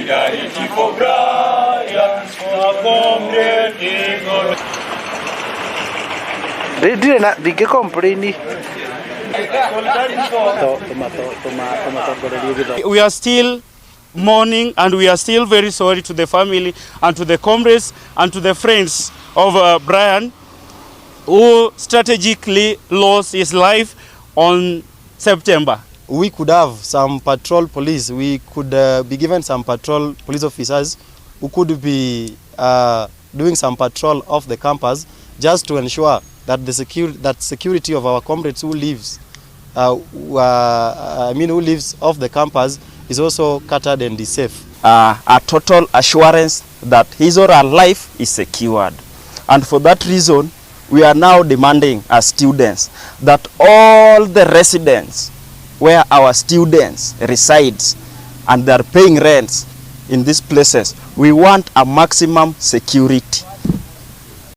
Solidarity for Brian, for comrade Igor. Did not be complaining. We are still mourning, and we are still very sorry to the family and to the comrades and to the friends of Brian, who strategically lost his life on September. We could have some patrol police. We could be given some patrol police officers who could be doing some patrol off the campus, just to ensure that the security of our comrades who lives, who lives off the campus is also catered and is safe. A total assurance that his or her life is secured, and for that reason, we are now demanding as students that all the residents where our students reside and they are paying rents in these places, we want a maximum security.